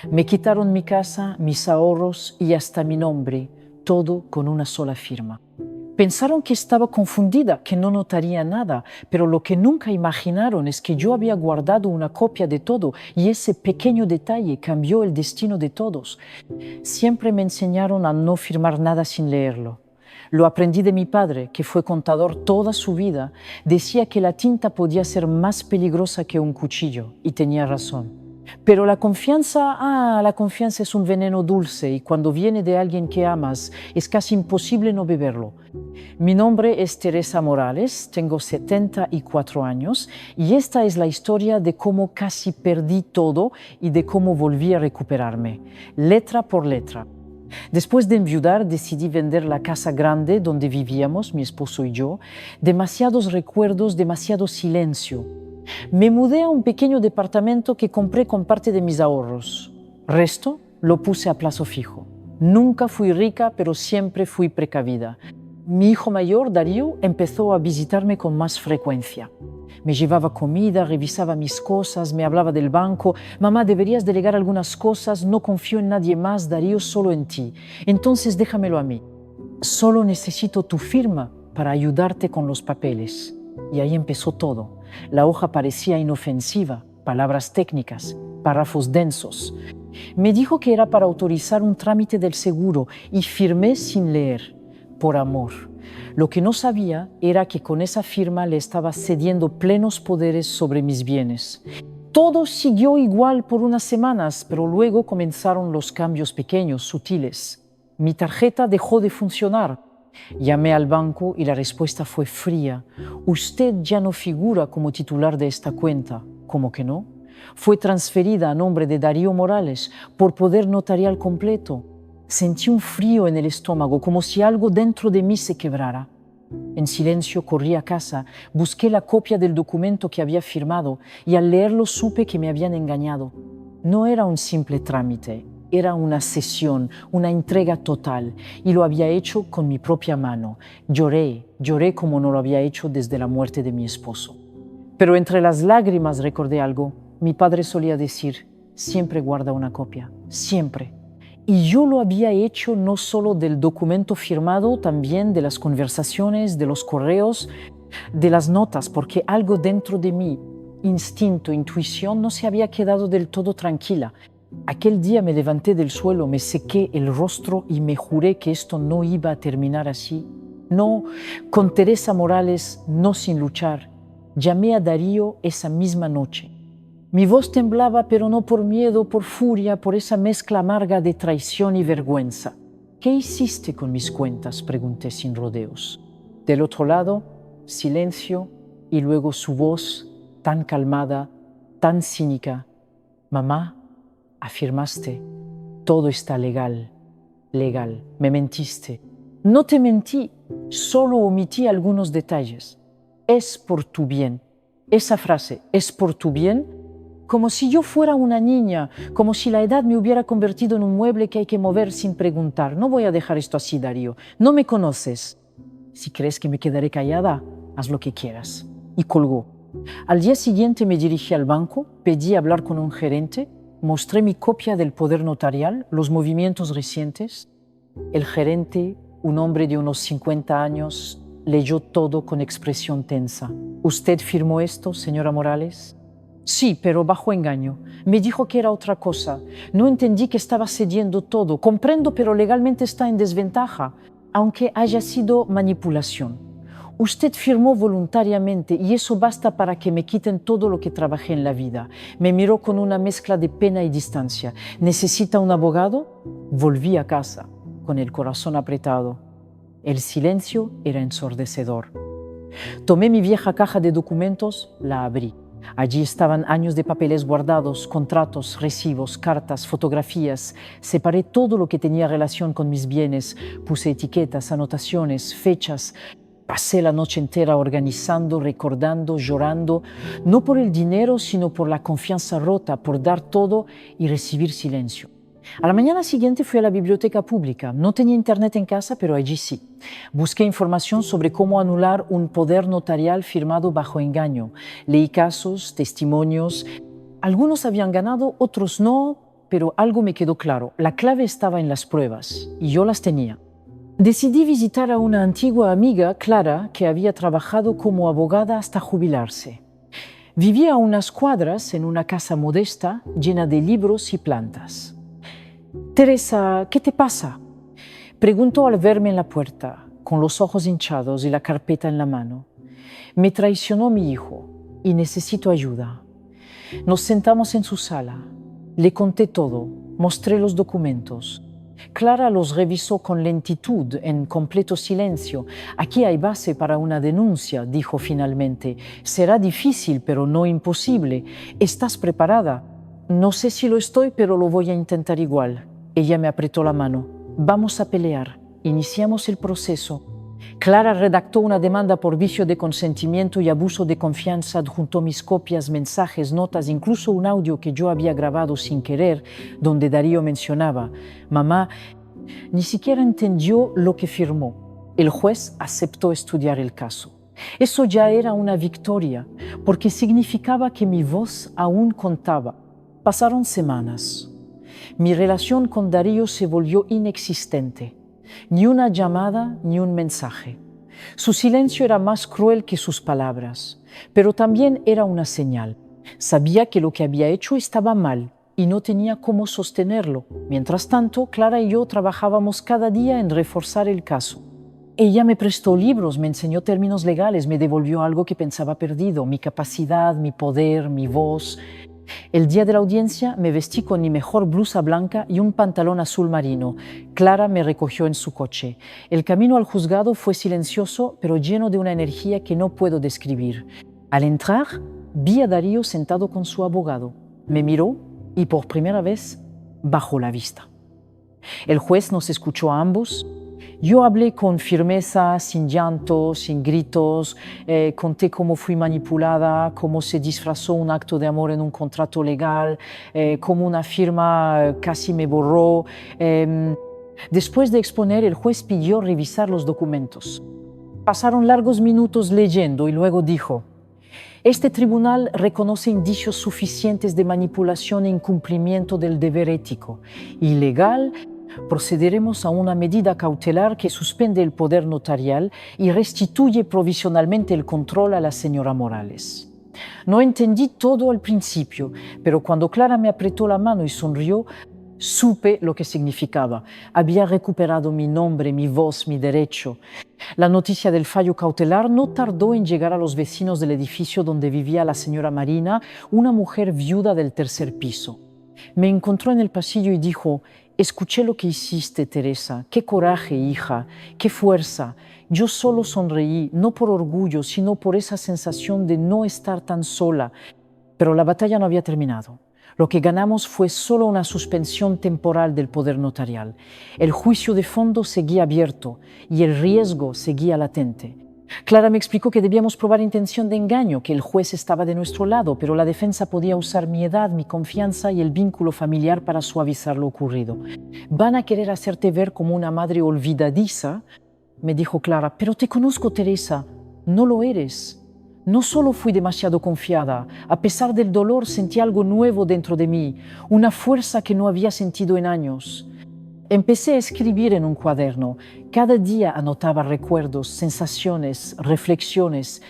Me quitaron mi casa, mis ahorros y hasta mi nombre, todo con una sola firma. Pensaron que estaba confundida, que no notaría nada, pero lo que nunca imaginaron es que yo había guardado una copia de todo y ese pequeño detalle cambió el destino de todos. Siempre me enseñaron a no firmar nada sin leerlo. Lo aprendí de mi padre, que fue contador toda su vida. Decía que la tinta podía ser más peligrosa que un cuchillo, y tenía razón. Pero la confianza es un veneno dulce y cuando viene de alguien que amas es casi imposible no beberlo. Mi nombre es Teresa Morales, tengo 74 años y esta es la historia de cómo casi perdí todo y de cómo volví a recuperarme, letra por letra. Después de enviudar, decidí vender la casa grande donde vivíamos, mi esposo y yo. Demasiados recuerdos, demasiado silencio. Me mudé a un pequeño departamento que compré con parte de mis ahorros. Resto lo puse a plazo fijo. Nunca fui rica, pero siempre fui precavida. Mi hijo mayor, Darío, empezó a visitarme con más frecuencia. Me llevaba comida, revisaba mis cosas, me hablaba del banco. Mamá, deberías delegar algunas cosas, no confío en nadie más, Darío, solo en ti. Entonces déjamelo a mí. Solo necesito tu firma para ayudarte con los papeles. Y ahí empezó todo. La hoja parecía inofensiva, palabras técnicas, párrafos densos. Me dijo que era para autorizar un trámite del seguro y firmé sin leer, por amor. Lo que no sabía era que con esa firma le estaba cediendo plenos poderes sobre mis bienes. Todo siguió igual por unas semanas, pero luego comenzaron los cambios pequeños, sutiles. Mi tarjeta dejó de funcionar. Llamé al banco y la respuesta fue fría. Usted ya no figura como titular de esta cuenta. ¿Cómo que no? Fue transferida a nombre de Darío Morales por poder notarial completo. Sentí un frío en el estómago, como si algo dentro de mí se quebrara. En silencio corrí a casa, busqué la copia del documento que había firmado y al leerlo supe que me habían engañado. No era un simple trámite, era una cesión, una entrega total, y lo había hecho con mi propia mano. Lloré como no lo había hecho desde la muerte de mi esposo. Pero entre las lágrimas recordé algo. Mi padre solía decir, siempre guarda una copia, siempre. Y yo lo había hecho no solo del documento firmado, también de las conversaciones, de los correos, de las notas, porque algo dentro de mí, instinto, intuición, no se había quedado del todo tranquila. Aquel día me levanté del suelo, me sequé el rostro y me juré que esto no iba a terminar así. No, con Teresa Morales, no sin luchar. Llamé a Darío esa misma noche. Mi voz temblaba, pero no por miedo, por furia, por esa mezcla amarga de traición y vergüenza. ¿Qué hiciste con mis cuentas?, pregunté sin rodeos. Del otro lado, silencio y luego su voz, tan calmada, tan cínica. Mamá, afirmaste, todo está legal, legal. Me mentiste. No te mentí, solo omití algunos detalles. Es por tu bien. Esa frase, es por tu bien, como si yo fuera una niña, como si la edad me hubiera convertido en un mueble que hay que mover sin preguntar. No voy a dejar esto así, Darío. No me conoces. Si crees que me quedaré callada, haz lo que quieras. Y colgó. Al día siguiente me dirigí al banco, pedí hablar con un gerente, mostré mi copia del poder notarial, los movimientos recientes. El gerente, un hombre de unos 50 años, leyó todo con expresión tensa. ¿Usted firmó esto, señora Morales? Sí, pero bajo engaño. Me dijo que era otra cosa. No entendí que estaba cediendo todo. Comprendo, pero legalmente está en desventaja, aunque haya sido manipulación. Usted firmó voluntariamente y eso basta para que me quiten todo lo que trabajé en la vida. Me miró con una mezcla de pena y distancia. ¿Necesita un abogado? Volví a casa, con el corazón apretado. El silencio era ensordecedor. Tomé mi vieja caja de documentos, la abrí. Allí estaban años de papeles guardados, contratos, recibos, cartas, fotografías. Separé todo lo que tenía relación con mis bienes, puse etiquetas, anotaciones, fechas. Pasé la noche entera organizando, recordando, llorando, no por el dinero, sino por la confianza rota, por dar todo y recibir silencio. A la mañana siguiente fui a la biblioteca pública. No tenía internet en casa, pero allí sí. Busqué información sobre cómo anular un poder notarial firmado bajo engaño. Leí casos, testimonios. Algunos habían ganado, otros no. pero algo me quedó claro. La clave estaba en las pruebas, y yo las tenía. Decidí visitar a una antigua amiga, Clara, que había trabajado como abogada hasta jubilarse. Vivía a unas cuadras en una casa modesta, llena de libros y plantas. «Teresa, ¿qué te pasa?», preguntó al verme en la puerta, con los ojos hinchados y la carpeta en la mano. «Me traicionó mi hijo y necesito ayuda». Nos sentamos en su sala. Le conté todo, mostré los documentos. Clara los revisó con lentitud, en completo silencio. «Aquí hay base para una denuncia», dijo finalmente. «Será difícil, pero no imposible. ¿Estás preparada?» «No sé si lo estoy, pero lo voy a intentar igual». Ella me apretó la mano. «Vamos a pelear». Iniciamos el proceso. Clara redactó una demanda por vicio de consentimiento y abuso de confianza, adjuntó mis copias, mensajes, notas, incluso un audio que yo había grabado sin querer, donde Darío mencionaba: «Mamá, ni siquiera entendió lo que firmó». El juez aceptó estudiar el caso. Eso ya era una victoria, porque significaba que mi voz aún contaba. Pasaron semanas. Mi relación con Darío se volvió inexistente. Ni una llamada, ni un mensaje. Su silencio era más cruel que sus palabras, pero también era una señal. Sabía que lo que había hecho estaba mal y no tenía cómo sostenerlo. Mientras tanto, Clara y yo trabajábamos cada día en reforzar el caso. Ella me prestó libros, me enseñó términos legales, me devolvió algo que pensaba perdido: mi capacidad, mi poder, mi voz. El día de la audiencia me vestí con mi mejor blusa blanca y un pantalón azul marino. Clara me recogió en su coche. El camino al juzgado fue silencioso, pero lleno de una energía que no puedo describir. Al entrar, vi a Darío sentado con su abogado. Me miró y por primera vez bajó la vista. El juez nos escuchó a ambos. Yo hablé con firmeza, sin llanto, sin gritos, conté cómo fui manipulada, cómo se disfrazó un acto de amor en un contrato legal, cómo una firma casi me borró. Después de exponer, el juez pidió revisar los documentos. Pasaron largos minutos leyendo y luego dijo: «Este tribunal reconoce indicios suficientes de manipulación e incumplimiento del deber ético. Ilegal, procederemos a una medida cautelar que suspende el poder notarial y restituye provisionalmente el control a la señora Morales». No entendí todo al principio, pero cuando Clara me apretó la mano y sonrió, supe lo que significaba. Había recuperado mi nombre, mi voz, mi derecho. La noticia del fallo cautelar no tardó en llegar a los vecinos del edificio donde vivía la señora Marina, una mujer viuda del tercer piso. Me encontró en el pasillo y dijo: «Escuché lo que hiciste, Teresa. Qué coraje, hija, qué fuerza». Yo solo sonreí, no por orgullo, sino por esa sensación de no estar tan sola. Pero la batalla no había terminado. Lo que ganamos fue solo una suspensión temporal del poder notarial. El juicio de fondo seguía abierto y el riesgo seguía latente. Clara me explicó que debíamos probar intención de engaño, que el juez estaba de nuestro lado, pero la defensa podía usar mi edad, mi confianza y el vínculo familiar para suavizar lo ocurrido. «Van a querer hacerte ver como una madre olvidadiza», me dijo Clara, «pero te conozco, Teresa, no lo eres». No solo fui demasiado confiada, a pesar del dolor sentí algo nuevo dentro de mí, una fuerza que no había sentido en años. Empecé a escribir en un cuaderno. Cada día anotaba recuerdos, sensaciones, reflexiones.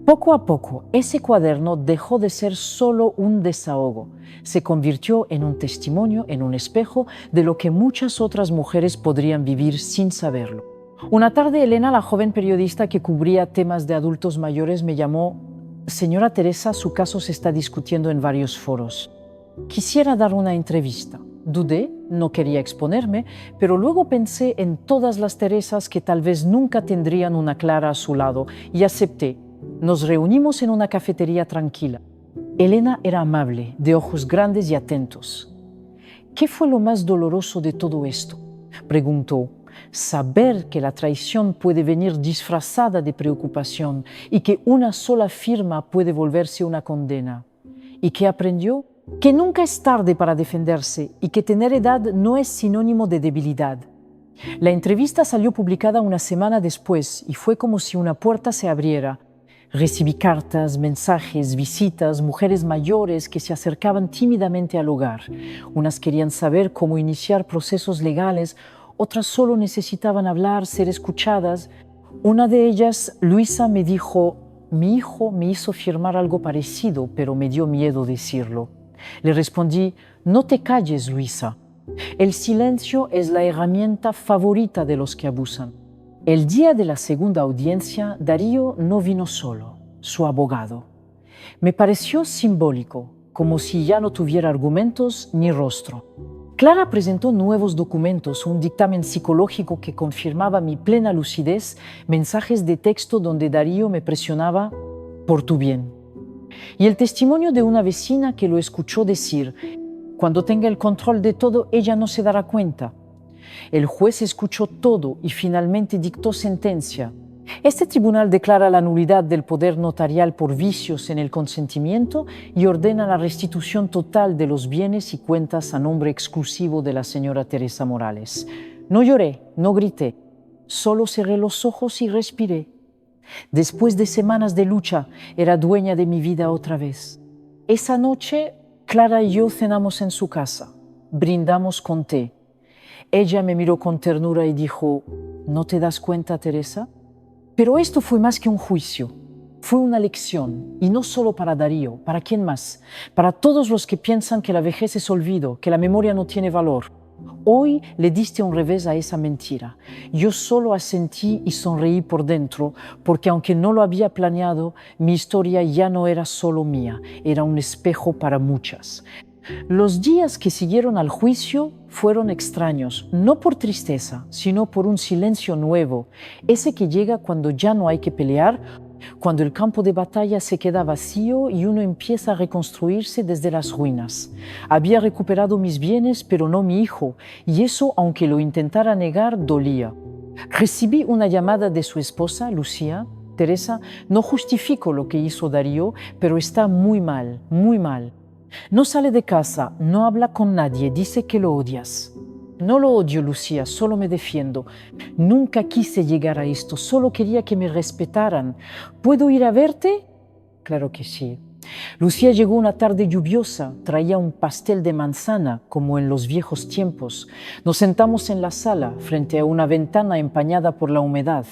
Poco a poco, ese cuaderno dejó de ser solo un desahogo. Se convirtió en un testimonio, en un espejo de lo que muchas otras mujeres podrían vivir sin saberlo. Una tarde, Elena, la joven periodista que cubría temas de adultos mayores, me llamó: «Señora Teresa, su caso se está discutiendo en varios foros. Quisiera dar una entrevista». Dudé, no quería exponerme, pero luego pensé en todas las Teresas que tal vez nunca tendrían una Clara a su lado y acepté. Nos reunimos en una cafetería tranquila. Elena era amable, de ojos grandes y atentos. «¿Qué fue lo más doloroso de todo esto?», preguntó. «Saber que la traición puede venir disfrazada de preocupación y que una sola firma puede volverse una condena. ¿Y qué aprendió? Que nunca es tarde para defenderse y que tener edad no es sinónimo de debilidad». La entrevista salió publicada una semana después y fue como si una puerta se abriera. Recibí cartas, mensajes, visitas, mujeres mayores que se acercaban tímidamente al hogar. Unas querían saber cómo iniciar procesos legales, otras solo necesitaban hablar, ser escuchadas. Una de ellas, Luisa, me dijo: mi hijo me hizo firmar algo parecido, pero me dio miedo decirlo. Le respondí: no te calles, Luisa. El silencio es la herramienta favorita de los que abusan. El día de la segunda audiencia, Darío no vino solo, su abogado. Me pareció simbólico, como si ya no tuviera argumentos ni rostro. Clara presentó nuevos documentos, un dictamen psicológico que confirmaba mi plena lucidez, mensajes de texto donde Darío me presionaba: por tu bien. Y el testimonio de una vecina que lo escuchó decir: cuando tenga el control de todo, ella no se dará cuenta. El juez escuchó todo y finalmente dictó sentencia. Este tribunal declara la nulidad del poder notarial por vicios en el consentimiento y ordena la restitución total de los bienes y cuentas a nombre exclusivo de la señora Teresa Morales. No lloré, no grité, solo cerré los ojos y respiré. Después de semanas de lucha, era dueña de mi vida otra vez. Esa noche, Clara y yo cenamos en su casa, brindamos con té. Ella me miró con ternura y dijo: ¿no te das cuenta, Teresa? Pero esto fue más que un juicio, fue una lección, y no solo para Darío, ¿para quién más? Para todos los que piensan que la vejez es olvido, que la memoria no tiene valor. Hoy le diste un revés a esa mentira. Yo solo asentí y sonreí por dentro, porque aunque no lo había planeado, mi historia ya no era solo mía, era un espejo para muchas. Los días que siguieron al juicio fueron extraños, no por tristeza, sino por un silencio nuevo, ese que llega cuando ya no hay que pelear, cuando el campo de batalla se queda vacío y uno empieza a reconstruirse desde las ruinas. Había recuperado mis bienes, pero no mi hijo, y eso, aunque lo intentara negar, dolía. Recibí una llamada de su esposa, Lucía. Teresa, no justifico lo que hizo Darío, pero está muy mal, muy mal. No sale de casa, no habla con nadie, dice que lo odias. No lo odio, Lucía, solo me defiendo. Nunca quise llegar a esto, solo quería que me respetaran. ¿Puedo ir a verte? Claro que sí. Lucía llegó una tarde lluviosa, traía un pastel de manzana, como en los viejos tiempos. Nos sentamos en la sala, frente a una ventana empañada por la humedad.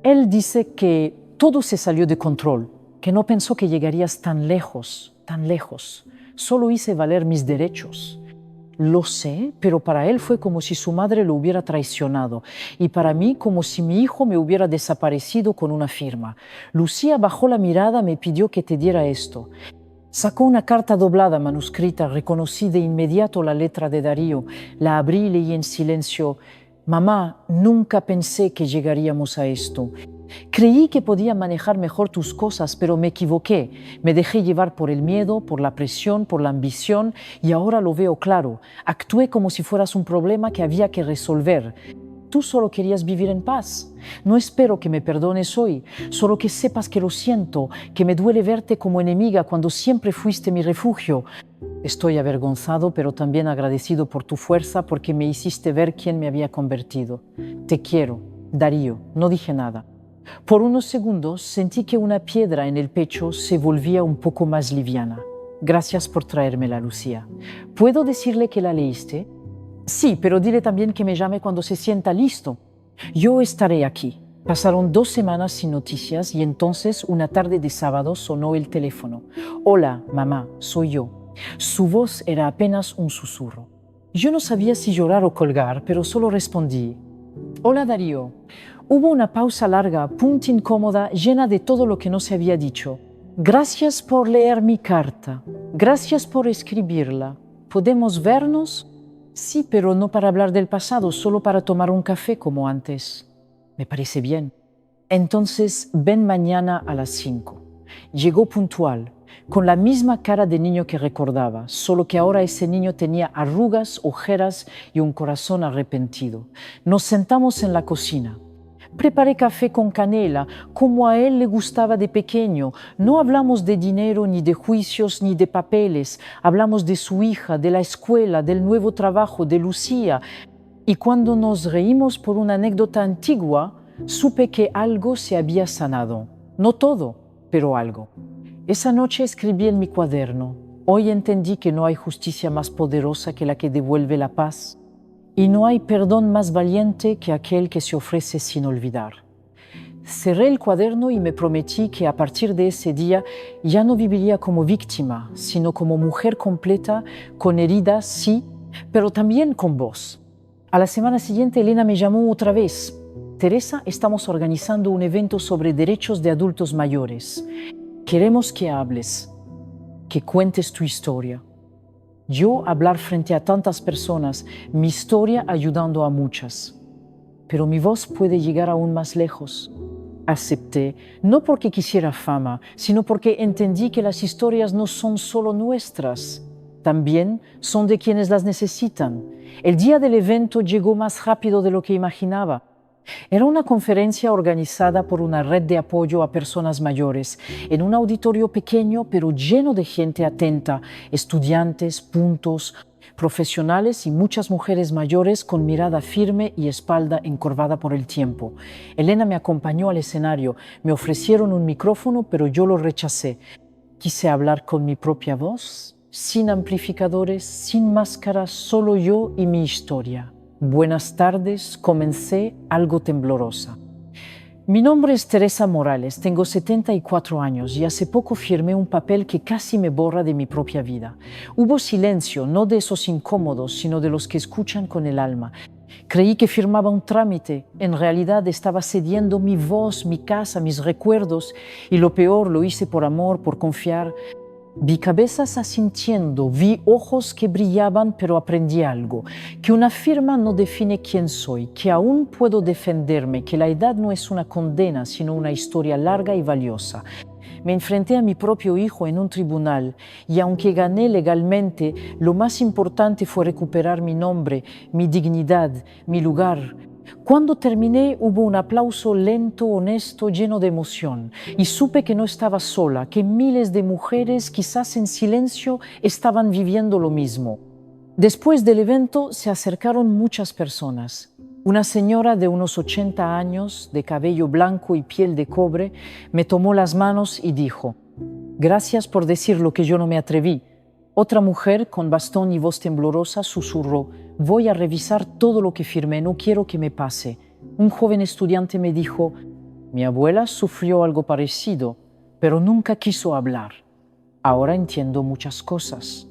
Él dice que todo se salió de control, que no pensó que llegarías tan lejos, tan lejos. Solo hice valer mis derechos. Lo sé, pero para él fue como si su madre lo hubiera traicionado y para mí como si mi hijo me hubiera desaparecido con una firma. Lucía bajó la mirada, me pidió que te diera esto. Sacó una carta doblada, manuscrita, reconocí de inmediato la letra de Darío. La abrí y leí en silencio: mamá, nunca pensé que llegaríamos a esto. Creí que podía manejar mejor tus cosas, pero me equivoqué. Me dejé llevar por el miedo, por la presión, por la ambición, y ahora lo veo claro. Actué como si fueras un problema que había que resolver. Tú solo querías vivir en paz. No espero que me perdones hoy, solo que sepas que lo siento, que me duele verte como enemiga cuando siempre fuiste mi refugio. Estoy avergonzado, pero también agradecido por tu fuerza, porque me hiciste ver quién me había convertido. Te quiero, Darío. No dije nada. Por unos segundos sentí que una piedra en el pecho se volvía un poco más liviana. Gracias por traérmela, Lucía. ¿Puedo decirle que la leíste? Sí, pero dile también que me llame cuando se sienta listo. Yo estaré aquí. Pasaron 2 semanas sin noticias y entonces una tarde de sábado sonó el teléfono. Hola, mamá, soy yo. Su voz era apenas un susurro. Yo no sabía si llorar o colgar, pero solo respondí: hola, Darío. Hubo una pausa larga, punto incómoda, llena de todo lo que no se había dicho. Gracias por leer mi carta. Gracias por escribirla. ¿Podemos vernos? Sí, pero no para hablar del pasado, solo para tomar un café como antes. Me parece bien. Entonces, ven mañana a las 5. Llegó puntual, con la misma cara de niño que recordaba, solo que ahora ese niño tenía arrugas, ojeras y un corazón arrepentido. Nos sentamos en la cocina. Preparé café con canela, como a él le gustaba de pequeño. No hablamos de dinero, ni de juicios, ni de papeles. Hablamos de su hija, de la escuela, del nuevo trabajo, de Lucía. Y cuando nos reímos por una anécdota antigua, supe que algo se había sanado. No todo, pero algo. Esa noche escribí en mi cuaderno: hoy entendí que no hay justicia más poderosa que la que devuelve la paz, y no hay perdón más valiente que aquel que se ofrece sin olvidar. Cerré el cuaderno y me prometí que a partir de ese día ya no viviría como víctima, sino como mujer completa, con heridas, sí, pero también con voz. A la semana siguiente, Elena me llamó otra vez. Teresa, estamos organizando un evento sobre derechos de adultos mayores. Queremos que hables, que cuentes tu historia. Yo hablar frente a tantas personas, mi historia ayudando a muchas. Pero mi voz puede llegar aún más lejos. Acepté, no porque quisiera fama, sino porque entendí que las historias no son solo nuestras, también son de quienes las necesitan. El día del evento llegó más rápido de lo que imaginaba. Era una conferencia organizada por una red de apoyo a personas mayores, en un auditorio pequeño pero lleno de gente atenta, estudiantes, puntos, profesionales y muchas mujeres mayores con mirada firme y espalda encorvada por el tiempo. Elena me acompañó al escenario, me ofrecieron un micrófono, pero yo lo rechacé. Quise hablar con mi propia voz, sin amplificadores, sin máscaras, solo yo y mi historia. Buenas tardes, comencé algo temblorosa. Mi nombre es Teresa Morales, tengo 74 años y hace poco firmé un papel que casi me borra de mi propia vida. Hubo silencio, no de esos incómodos, sino de los que escuchan con el alma. Creí que firmaba un trámite, en realidad estaba cediendo mi voz, mi casa, mis recuerdos, y lo peor, lo hice por amor, por confiar. Vi cabezas asintiendo, vi ojos que brillaban, pero aprendí algo, que una firma no define quién soy, que aún puedo defenderme, que la edad no es una condena, sino una historia larga y valiosa. Me enfrenté a mi propio hijo en un tribunal y aunque gané legalmente, lo más importante fue recuperar mi nombre, mi dignidad, mi lugar. Cuando terminé hubo un aplauso lento, honesto, lleno de emoción y supe que no estaba sola, que miles de mujeres, quizás en silencio, estaban viviendo lo mismo. Después del evento se acercaron muchas personas. Una señora de unos 80 años, de cabello blanco y piel de cobre, me tomó las manos y dijo: «Gracias por decir lo que yo no me atreví». Otra mujer, con bastón y voz temblorosa, susurró: «Voy a revisar todo lo que firmé, no quiero que me pase». Un joven estudiante me dijo: «Mi abuela sufrió algo parecido, pero nunca quiso hablar. Ahora entiendo muchas cosas».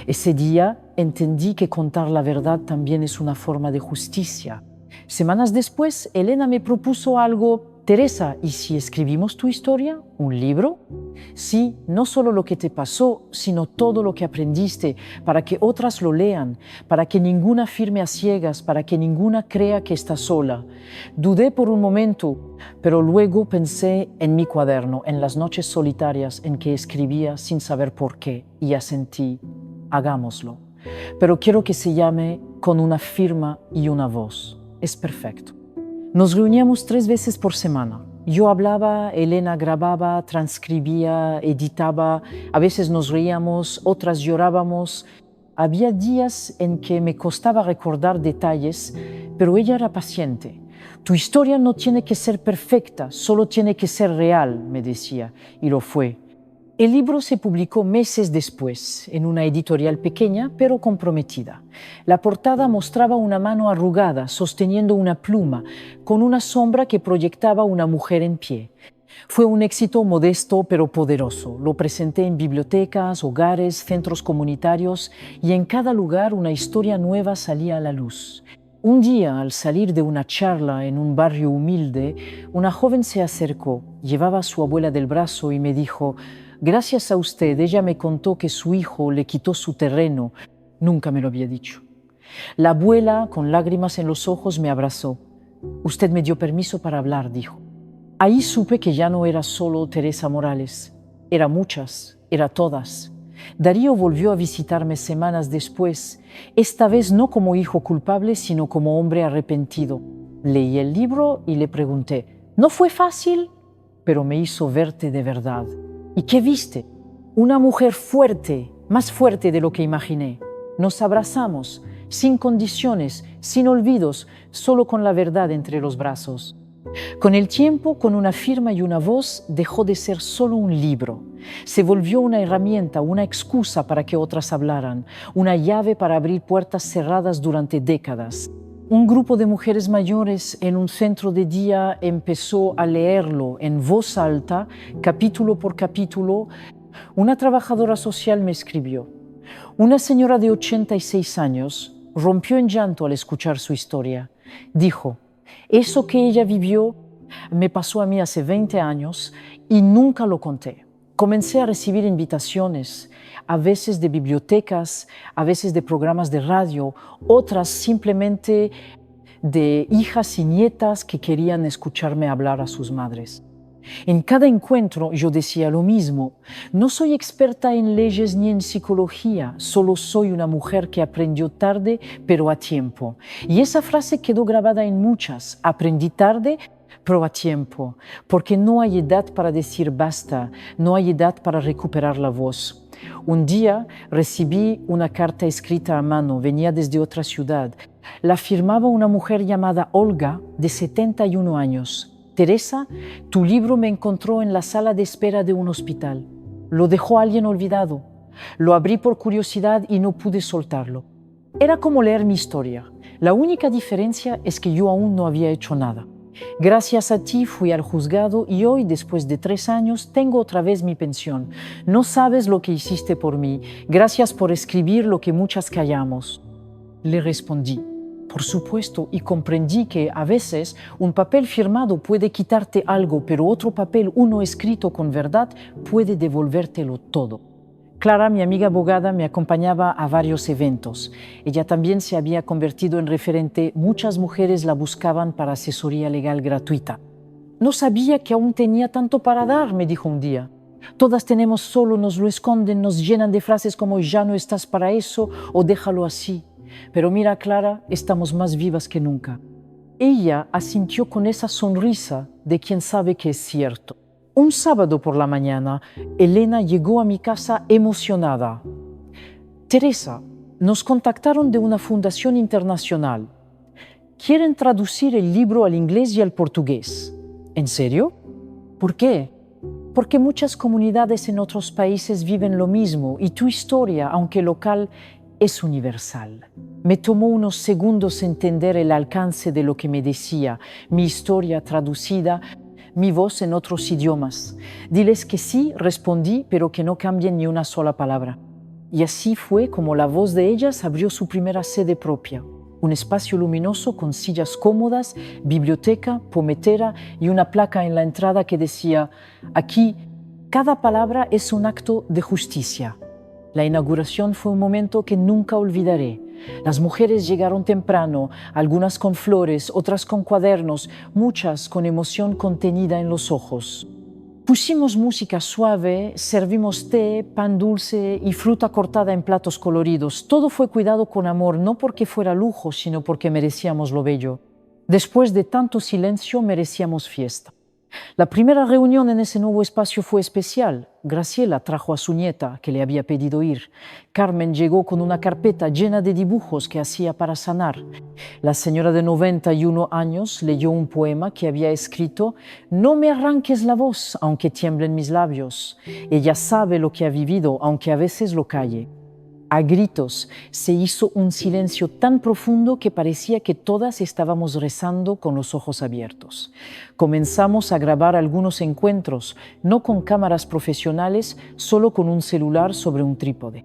Ese día entendí que contar la verdad también es una forma de justicia. Semanas después, Elena me propuso algo: «Teresa, ¿y si escribimos tu historia? ¿Un libro?» Sí, no solo lo que te pasó, sino todo lo que aprendiste, para que otras lo lean, para que ninguna firme a ciegas, para que ninguna crea que está sola. Dudé por un momento, pero luego pensé en mi cuaderno, en las noches solitarias en que escribía sin saber por qué, y asentí: hagámoslo. Pero quiero que se llame Con una firma y una voz. Es perfecto. Nos reuníamos 3 veces por semana. Yo hablaba, Elena grababa, transcribía, editaba. A veces nos reíamos, otras llorábamos. Había días en que me costaba recordar detalles, pero ella era paciente. «Tu historia no tiene que ser perfecta, solo tiene que ser real», me decía, y lo fue. El libro se publicó meses después, en una editorial pequeña pero comprometida. La portada mostraba una mano arrugada sosteniendo una pluma, con una sombra que proyectaba una mujer en pie. Fue un éxito modesto pero poderoso. Lo presenté en bibliotecas, hogares, centros comunitarios y en cada lugar una historia nueva salía a la luz. Un día, al salir de una charla en un barrio humilde, una joven se acercó, llevaba a su abuela del brazo y me dijo: «Gracias a usted, ella me contó que su hijo le quitó su terreno». Nunca me lo había dicho. La abuela, con lágrimas en los ojos, me abrazó. «Usted me dio permiso para hablar», dijo. Ahí supe que ya no era solo Teresa Morales. Era muchas, era todas. Darío volvió a visitarme semanas después, esta vez no como hijo culpable, sino como hombre arrepentido. Leí el libro y le pregunté: «¿No fue fácil?». Pero me hizo verte de verdad. ¿Y qué viste? Una mujer fuerte, más fuerte de lo que imaginé. Nos abrazamos, sin condiciones, sin olvidos, solo con la verdad entre los brazos. Con el tiempo, con una firma y una voz, dejó de ser solo un libro. Se volvió una herramienta, una excusa para que otras hablaran, una llave para abrir puertas cerradas durante décadas. Un grupo de mujeres mayores en un centro de día empezó a leerlo en voz alta, capítulo por capítulo. Una trabajadora social me escribió. Una señora de 86 años rompió en llanto al escuchar su historia. Dijo, eso que ella vivió me pasó a mí hace 20 años y nunca lo conté. Comencé a recibir invitaciones, a veces de bibliotecas, a veces de programas de radio, otras simplemente de hijas y nietas que querían escucharme hablar a sus madres. En cada encuentro yo decía lo mismo, no soy experta en leyes ni en psicología, solo soy una mujer que aprendió tarde pero a tiempo. Y esa frase quedó grabada en muchas, aprendí tarde pero a tiempo, porque no hay edad para decir basta, no hay edad para recuperar la voz. Un día recibí una carta escrita a mano, venía desde otra ciudad. La firmaba una mujer llamada Olga, de 71 años. Teresa, tu libro me encontró en la sala de espera de un hospital. Lo dejó alguien olvidado. Lo abrí por curiosidad y no pude soltarlo. Era como leer mi historia. La única diferencia es que yo aún no había hecho nada. Gracias a ti fui al juzgado y hoy, después de 3 años, tengo otra vez mi pensión. No sabes lo que hiciste por mí. Gracias por escribir lo que muchas callamos. Le respondí. Por supuesto, y comprendí que a veces un papel firmado puede quitarte algo, pero otro papel, uno escrito con verdad, puede devolvértelo todo. Clara, mi amiga abogada, me acompañaba a varios eventos. Ella también se había convertido en referente. Muchas mujeres la buscaban para asesoría legal gratuita. No sabía que aún tenía tanto para dar, me dijo un día. Todas tenemos solo, nos lo esconden, nos llenan de frases como ya no estás para eso o déjalo así. Pero mira, Clara, estamos más vivas que nunca. Ella asintió con esa sonrisa de quien sabe que es cierto. Un sábado por la mañana, Elena llegó a mi casa emocionada. Teresa, nos contactaron de una fundación internacional. Quieren traducir el libro al inglés y al portugués. ¿En serio? ¿Por qué? Porque muchas comunidades en otros países viven lo mismo y tu historia, aunque local, es universal. Me tomó unos segundos entender el alcance de lo que me decía, mi historia traducida, mi voz en otros idiomas. Diles que sí, respondí, pero que no cambien ni una sola palabra. Y así fue como la voz de ellas abrió su primera sede propia. Un espacio luminoso con sillas cómodas, biblioteca, pometera y una placa en la entrada que decía, aquí cada palabra es un acto de justicia. La inauguración fue un momento que nunca olvidaré. Las mujeres llegaron temprano, algunas con flores, otras con cuadernos, muchas con emoción contenida en los ojos. Pusimos música suave, servimos té, pan dulce y fruta cortada en platos coloridos. Todo fue cuidado con amor, no porque fuera lujo, sino porque merecíamos lo bello. Después de tanto silencio, merecíamos fiesta. La primera reunión en ese nuevo espacio fue especial. Graciela trajo a su nieta, que le había pedido ir. Carmen llegó con una carpeta llena de dibujos que hacía para sanar. La señora de 91 años leyó un poema que había escrito: «No me arranques la voz, aunque tiemblen mis labios. Ella sabe lo que ha vivido, aunque a veces lo calle». A gritos se hizo un silencio tan profundo que parecía que todas estábamos rezando con los ojos abiertos. Comenzamos a grabar algunos encuentros, no con cámaras profesionales, solo con un celular sobre un trípode.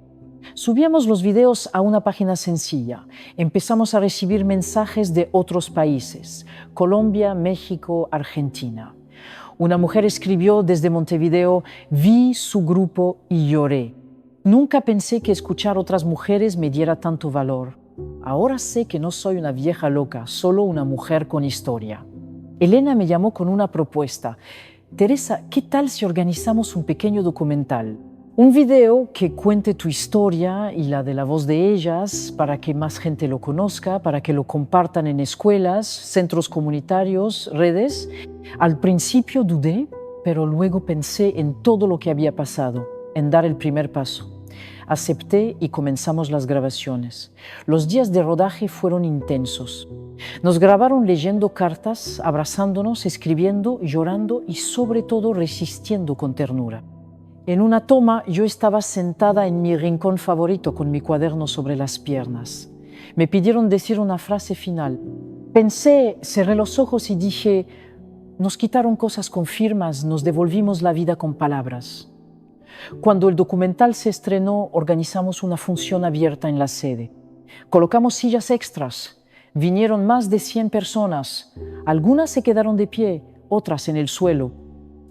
Subíamos los videos a una página sencilla. Empezamos a recibir mensajes de otros países: Colombia, México, Argentina. Una mujer escribió desde Montevideo: «Vi su grupo y lloré. Nunca pensé que escuchar otras mujeres me diera tanto valor. Ahora sé que no soy una vieja loca, solo una mujer con historia». Elena me llamó con una propuesta. «Teresa, ¿qué tal si organizamos un pequeño documental? Un video que cuente tu historia y la de la voz de ellas para que más gente lo conozca, para que lo compartan en escuelas, centros comunitarios, redes». Al principio dudé, pero luego pensé en todo lo que había pasado, en dar el primer paso. Acepté y comenzamos las grabaciones. Los días de rodaje fueron intensos. Nos grabaron leyendo cartas, abrazándonos, escribiendo, llorando y sobre todo resistiendo con ternura. En una toma yo estaba sentada en mi rincón favorito con mi cuaderno sobre las piernas. Me pidieron decir una frase final. Pensé, cerré los ojos y dije, nos quitaron cosas con firmas, nos devolvimos la vida con palabras. Cuando el documental se estrenó, organizamos una función abierta en la sede. Colocamos sillas extras. Vinieron más de 100 personas. Algunas se quedaron de pie, otras en el suelo.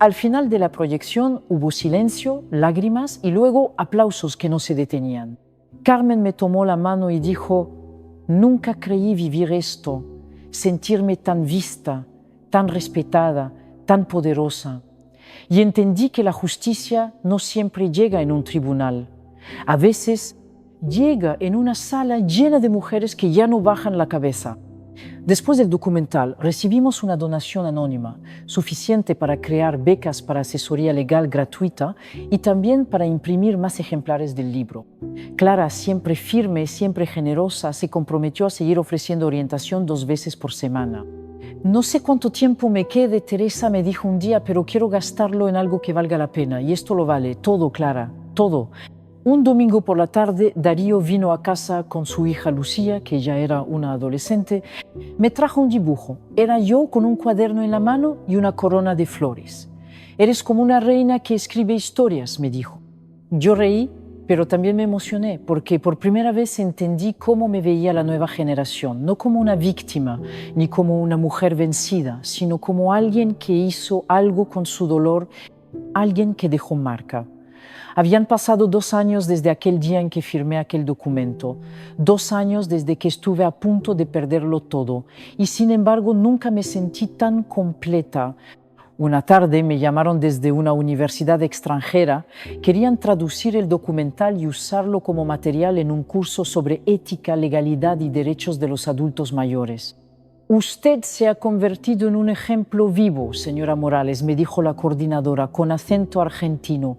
Al final de la proyección hubo silencio, lágrimas y luego aplausos que no se detenían. Carmen me tomó la mano y dijo, nunca creí vivir esto, sentirme tan vista, tan respetada, tan poderosa. Y entendí que la justicia no siempre llega en un tribunal. A veces llega en una sala llena de mujeres que ya no bajan la cabeza. Después del documental recibimos una donación anónima, suficiente para crear becas para asesoría legal gratuita y también para imprimir más ejemplares del libro. Clara, siempre firme, siempre generosa, se comprometió a seguir ofreciendo orientación 2 veces por semana. No sé cuánto tiempo me quede, Teresa me dijo un día, pero quiero gastarlo en algo que valga la pena. Y esto lo vale, todo, Clara, todo. Un domingo por la tarde, Darío vino a casa con su hija Lucía, que ya era una adolescente. Me trajo un dibujo. Era yo con un cuaderno en la mano y una corona de flores. Eres como una reina que escribe historias, me dijo. Yo reí, pero también me emocioné, porque por primera vez entendí cómo me veía la nueva generación, no como una víctima, ni como una mujer vencida, sino como alguien que hizo algo con su dolor, alguien que dejó marca. Habían pasado 2 años desde aquel día en que firmé aquel documento, 2 años desde que estuve a punto de perderlo todo, y sin embargo nunca me sentí tan completa. Una tarde me llamaron desde una universidad extranjera, querían traducir el documental y usarlo como material en un curso sobre ética, legalidad y derechos de los adultos mayores. Usted se ha convertido en un ejemplo vivo, señora Morales, me dijo la coordinadora con acento argentino.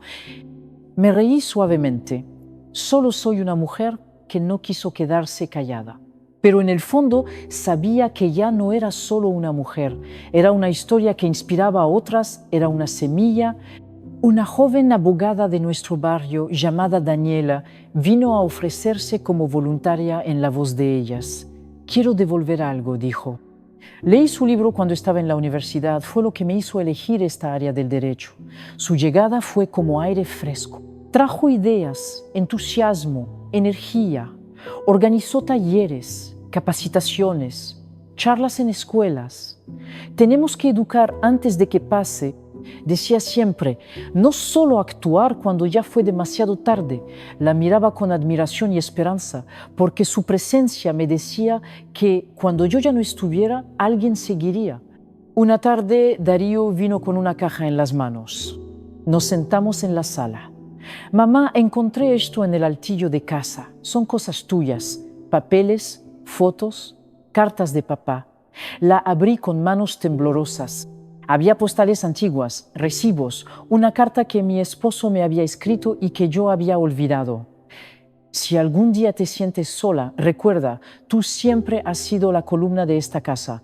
Me reí suavemente. Solo soy una mujer que no quiso quedarse callada. Pero en el fondo sabía que ya no era solo una mujer, era una historia que inspiraba a otras, era una semilla. Una joven abogada de nuestro barrio llamada Daniela vino a ofrecerse como voluntaria en La Voz de Ellas. Quiero devolver algo, dijo. Leí su libro cuando estaba en la universidad, fue lo que me hizo elegir esta área del derecho. Su llegada fue como aire fresco. Trajo ideas, entusiasmo, energía. Organizó talleres, capacitaciones, charlas en escuelas. Tenemos que educar antes de que pase. Decía siempre, no solo actuar cuando ya fue demasiado tarde. La miraba con admiración y esperanza, porque su presencia me decía que cuando yo ya no estuviera, alguien seguiría. Una tarde, Darío vino con una caja en las manos. Nos sentamos en la sala. Mamá, encontré esto en el altillo de casa. Son cosas tuyas, papeles, fotos, cartas de papá. La abrí con manos temblorosas. Había postales antiguas, recibos, una carta que mi esposo me había escrito y que yo había olvidado. Si algún día te sientes sola, recuerda, tú siempre has sido la columna de esta casa.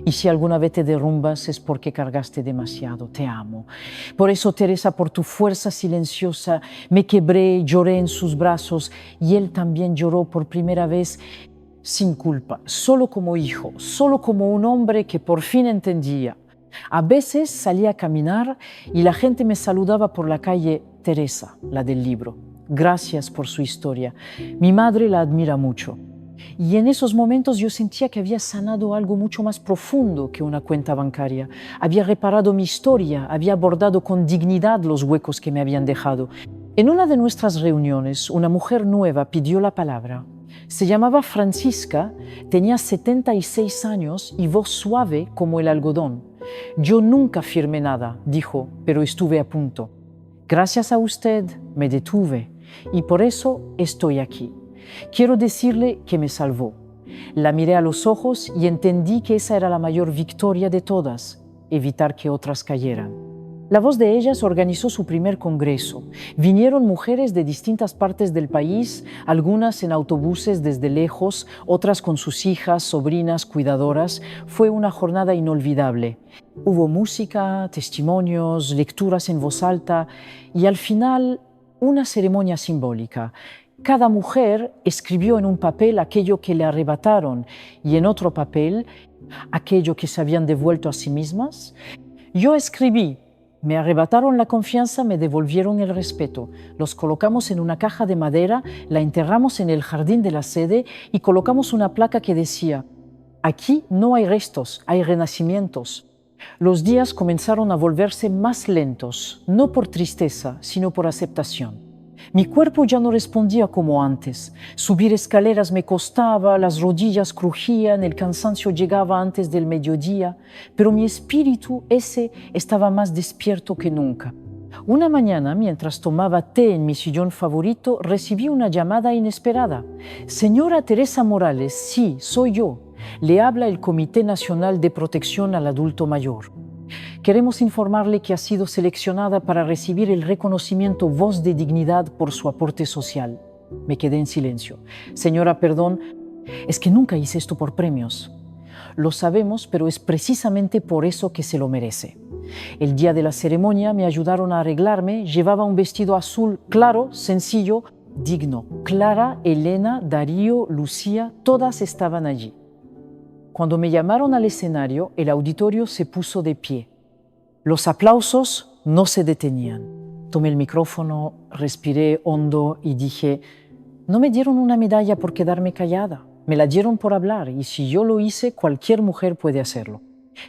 Y si alguna vez te derrumbas es porque cargaste demasiado. Te amo. Por eso, Teresa, por tu fuerza silenciosa, me quebré, lloré en sus brazos y él también lloró por primera vez sin culpa, solo como hijo, solo como un hombre que por fin entendía. A veces salía a caminar y la gente me saludaba por la calle. Teresa, la del libro. Gracias por su historia. Mi madre la admira mucho. Y en esos momentos yo sentía que había sanado algo mucho más profundo que una cuenta bancaria. Había reparado mi historia, había abordado con dignidad los huecos que me habían dejado. En una de nuestras reuniones, una mujer nueva pidió la palabra. Se llamaba Francisca, tenía 76 años y voz suave como el algodón. Yo nunca firmé nada, dijo, pero estuve a punto. Gracias a usted me detuve y por eso estoy aquí. Quiero decirle que me salvó. La miré a los ojos y entendí que esa era la mayor victoria de todas, evitar que otras cayeran. La Voz de Ellas organizó su primer congreso. Vinieron mujeres de distintas partes del país, algunas en autobuses desde lejos, otras con sus hijas, sobrinas, cuidadoras. Fue una jornada inolvidable. Hubo música, testimonios, lecturas en voz alta y al final una ceremonia simbólica. Cada mujer escribió en un papel aquello que le arrebataron y en otro papel aquello que se habían devuelto a sí mismas. Yo escribí: me arrebataron la confianza, me devolvieron el respeto. Los colocamos en una caja de madera, la enterramos en el jardín de la sede y colocamos una placa que decía: aquí no hay restos, hay renacimientos. Los días comenzaron a volverse más lentos, no por tristeza, sino por aceptación. Mi cuerpo ya no respondía como antes. Subir escaleras me costaba, las rodillas crujían, el cansancio llegaba antes del mediodía, pero mi espíritu, ese, estaba más despierto que nunca. Una mañana, mientras tomaba té en mi sillón favorito, recibí una llamada inesperada. Señora Teresa Morales, sí, soy yo. Le habla el Comité Nacional de Protección al Adulto Mayor. Queremos informarle que ha sido seleccionada para recibir el reconocimiento Voz de Dignidad por su aporte social. Me quedé en silencio. Señora, perdón, es que nunca hice esto por premios. Lo sabemos, pero es precisamente por eso que se lo merece. El día de la ceremonia me ayudaron a arreglarme. Llevaba un vestido azul claro, sencillo, digno. Clara, Elena, Darío, Lucía, todas estaban allí. Cuando me llamaron al escenario, el auditorio se puso de pie. Los aplausos no se detenían. Tomé el micrófono, respiré hondo y dije: no me dieron una medalla por quedarme callada, me la dieron por hablar, y si yo lo hice, cualquier mujer puede hacerlo.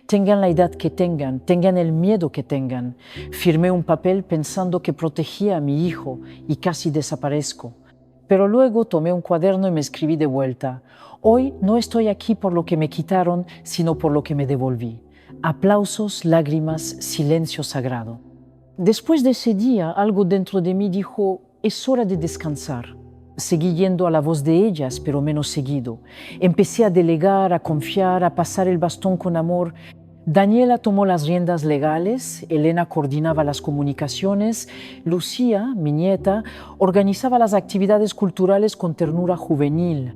Tengan la edad que tengan, tengan el miedo que tengan. Firmé un papel pensando que protegía a mi hijo y casi desaparezco. Pero luego tomé un cuaderno y me escribí de vuelta: hoy no estoy aquí por lo que me quitaron, sino por lo que me devolví. Aplausos, lágrimas, silencio sagrado. Después de ese día, algo dentro de mí dijo: es hora de descansar. Seguí yendo a La Voz de Ellas, pero menos seguido. Empecé a delegar, a confiar, a pasar el bastón con amor. Daniela tomó las riendas legales, Elena coordinaba las comunicaciones, Lucía, mi nieta, organizaba las actividades culturales con ternura juvenil.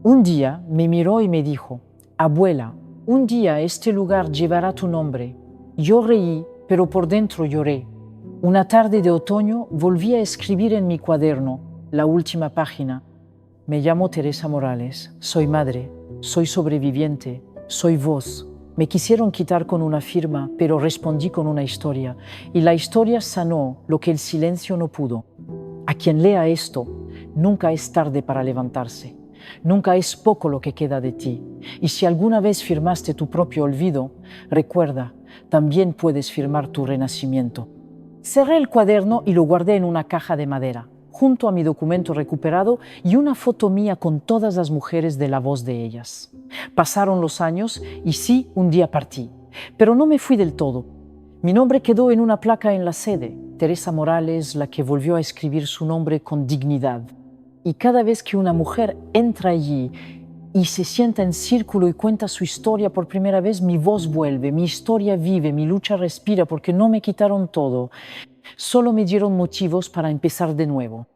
Un día me miró y me dijo: abuela, un día este lugar llevará tu nombre. Yo reí, pero por dentro lloré. Una tarde de otoño volví a escribir en mi cuaderno, la última página. Me llamo Teresa Morales, soy madre, soy sobreviviente, soy voz. Me quisieron quitar con una firma, pero respondí con una historia, y la historia sanó lo que el silencio no pudo. A quien lea esto, nunca es tarde para levantarse. Nunca es poco lo que queda de ti. Y si alguna vez firmaste tu propio olvido, recuerda, también puedes firmar tu renacimiento. Cerré el cuaderno y lo guardé en una caja de madera, junto a mi documento recuperado y una foto mía con todas las mujeres de La Voz de Ellas. Pasaron los años y sí, un día partí. Pero no me fui del todo. Mi nombre quedó en una placa en la sede, Teresa Morales, la que volvió a escribir su nombre con dignidad. Y cada vez que una mujer entra allí y se sienta en círculo y cuenta su historia por primera vez, mi voz vuelve, mi historia vive, mi lucha respira, porque no me quitaron todo. Solo me dieron motivos para empezar de nuevo.